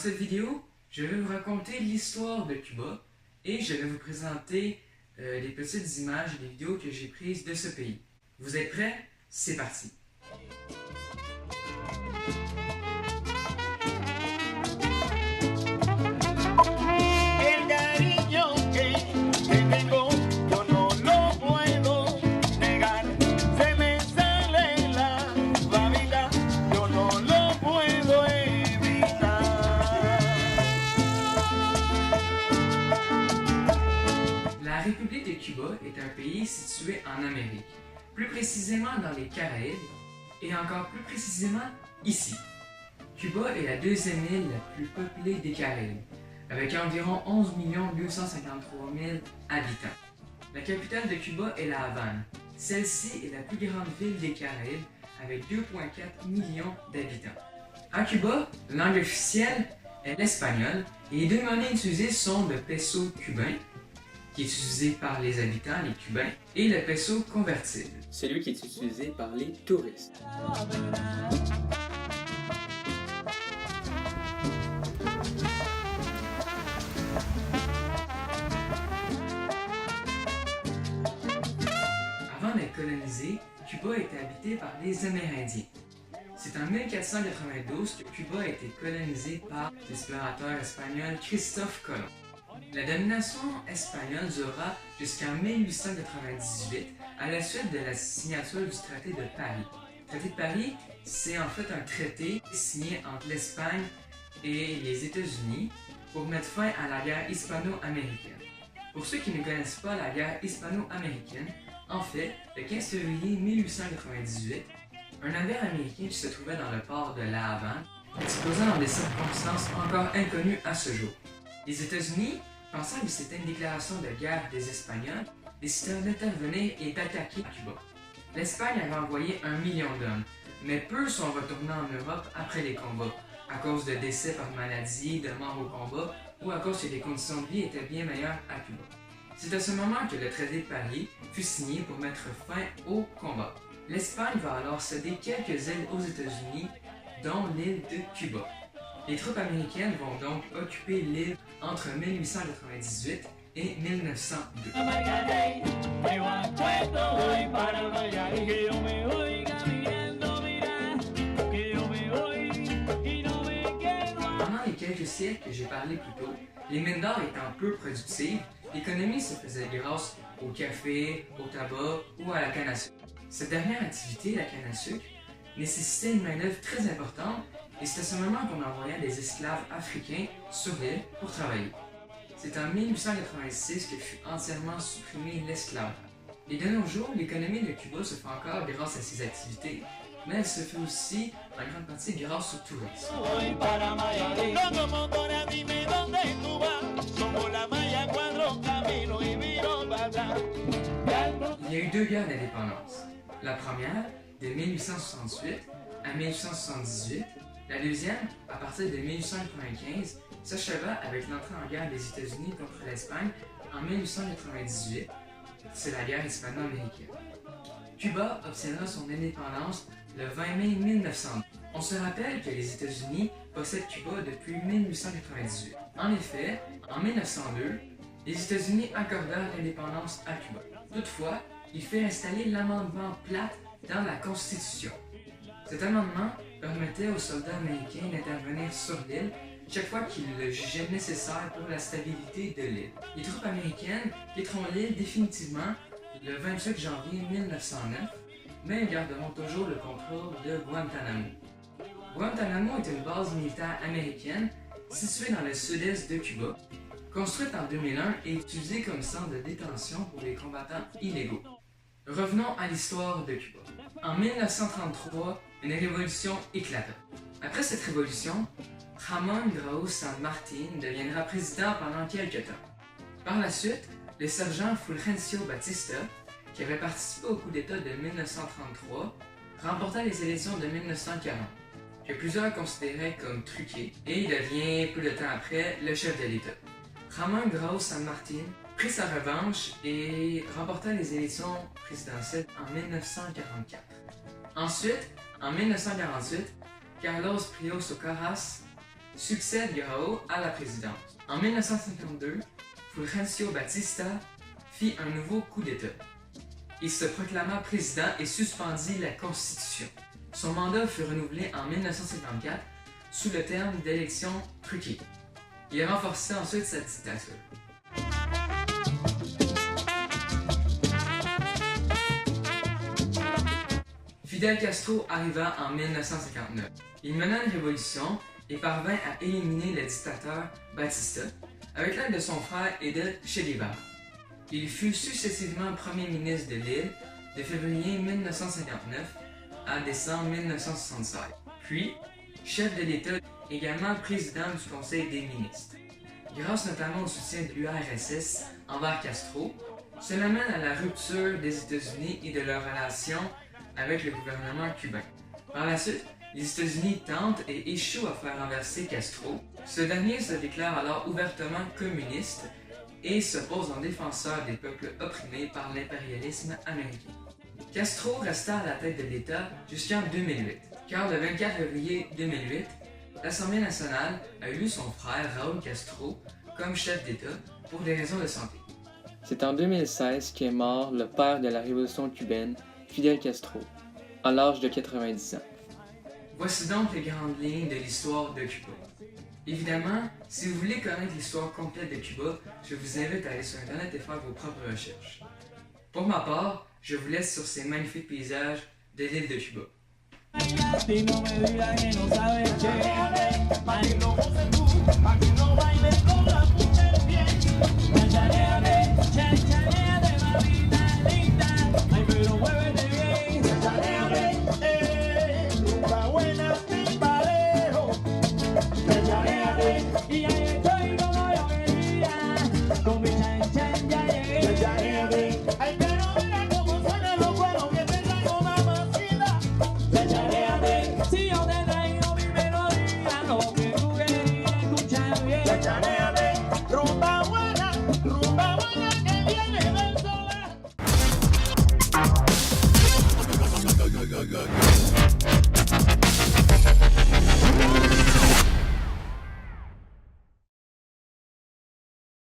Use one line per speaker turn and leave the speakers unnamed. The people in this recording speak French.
cette vidéo, je vais vous raconter l'histoire de Cuba et je vais vous présenter les petites images et les vidéos que j'ai prises de ce pays. Vous êtes prêts? C'est parti! La République de Cuba est un pays situé en Amérique, plus précisément dans les Caraïbes, et encore plus précisément ici. Cuba est la deuxième île la plus peuplée des Caraïbes, avec environ 11 253 000 habitants. La capitale de Cuba est la Havane. Celle-ci est la plus grande ville des Caraïbes, avec 2,4 millions d'habitants. À Cuba, la langue officielle est l'espagnol, et les deux monnaies utilisées sont le peso cubain, qui est utilisé par les habitants, les Cubains, et le peso convertible, celui qui est utilisé par les touristes. Avant d'être colonisé, Cuba était habité par les Amérindiens. C'est en 1492 que Cuba a été colonisé par l'explorateur espagnol Christophe Colomb. La domination espagnole dura jusqu'en 1898 à la suite de la signature du traité de Paris. Le traité de Paris, c'est en fait un traité signé entre l'Espagne et les États-Unis pour mettre fin à la guerre hispano-américaine. Pour ceux qui ne connaissent pas la guerre hispano-américaine, en fait, le 15 février 1898, un navire américain qui se trouvait dans le port de La Havane explosa dans des circonstances encore inconnues à ce jour. Les États-Unis, pensant que c'était une déclaration de guerre des Espagnols, décidèrent d'intervenir et d'attaquer Cuba. L'Espagne avait envoyé 1 million d'hommes, mais peu sont retournés en Europe après les combats, à cause de décès par maladie, de morts au combat, ou à cause que les conditions de vie étaient bien meilleures à Cuba. C'est à ce moment que le traité de Paris fut signé pour mettre fin au combat. L'Espagne va alors céder quelques îles aux États-Unis, dont l'île de Cuba. Les troupes américaines vont donc occuper l'île entre 1898 et 1902. Pendant les quelques siècles que j'ai parlé plus tôt, les mines d'or étant peu productives, l'économie se faisait grâce au café, au tabac ou à la canne à sucre. Cette dernière activité, la canne à sucre, nécessitait une main-d'œuvre très importante et c'est à ce moment qu'on envoya des esclaves africains sur l'île pour travailler. C'est en 1886 que fut entièrement supprimé l'esclavage. Et de nos jours, l'économie de Cuba se fait encore grâce à ces activités, mais elle se fait aussi en grande partie grâce au tourisme. Il y a eu deux guerres d'indépendance. La première, de 1868 à 1878, la deuxième, à partir de 1895, s'acheva avec l'entrée en guerre des États-Unis contre l'Espagne en 1898. C'est la guerre hispano-américaine. Cuba obtiendra son indépendance le 20 mai 1902. On se rappelle que les États-Unis possèdent Cuba depuis 1898. En effet, en 1902, les États-Unis accordèrent l'indépendance à Cuba. Toutefois, il fait installer l'amendement Platt dans la Constitution. Cet amendement permettait aux soldats américains d'intervenir sur l'île chaque fois qu'ils le jugeaient nécessaire pour la stabilité de l'île. Les troupes américaines quitteront l'île définitivement le 28 janvier 1909, mais elles garderont toujours le contrôle de Guantanamo. Guantanamo est une base militaire américaine située dans le sud-est de Cuba, construite en 2001 et utilisée comme centre de détention pour les combattants illégaux. Revenons à l'histoire de Cuba. En 1933, une révolution éclata. Après cette révolution, Ramón Grau San Martín deviendra président pendant quelques temps. Par la suite, le sergent Fulgencio Batista, qui avait participé au coup d'État de 1933, remporta les élections de 1940, que plusieurs considéraient comme truquées, et il devient, peu de temps après, le chef de l'État. Ramón Grau San Martín prit sa revanche et remporta les élections présidentielles en 1944. Ensuite, en 1948, Carlos Prios Socarrás succède João à la présidence. En 1952, Fulgencio Batista fit un nouveau coup d'État. Il se proclama président et suspendit la Constitution. Son mandat fut renouvelé en 1954 sous le terme d'élection truquée. Il renforça ensuite sa dictature. Fidel Castro arriva en 1959. Il mena une révolution et parvint à éliminer le dictateur Batista avec l'aide de son frère et de Che Guevara. Il fut successivement premier ministre de l'île de février 1959 à décembre 1976, puis chef de l'État, également président du Conseil des ministres. Grâce notamment au soutien de l'URSS envers Castro, cela mène à la rupture des États-Unis et de leurs relations avec le gouvernement cubain. Par la suite, les États-Unis tentent et échouent à faire renverser Castro. Ce dernier se déclare alors ouvertement communiste et se pose en défenseur des peuples opprimés par l'impérialisme américain. Castro resta à la tête de l'État jusqu'en 2008, car le 24 février 2008, l'Assemblée nationale a élu son frère Raúl Castro comme chef d'État pour des raisons de santé.
C'est en 2016 qu'est mort le père de la révolution cubaine, Fidel Castro, à l'âge de 90 ans.
Voici donc les grandes lignes de l'histoire de Cuba. Évidemment, si vous voulez connaître l'histoire complète de Cuba, je vous invite à aller sur Internet et faire vos propres recherches. Pour ma part, je vous laisse sur ces magnifiques paysages de l'île de Cuba.
Si yo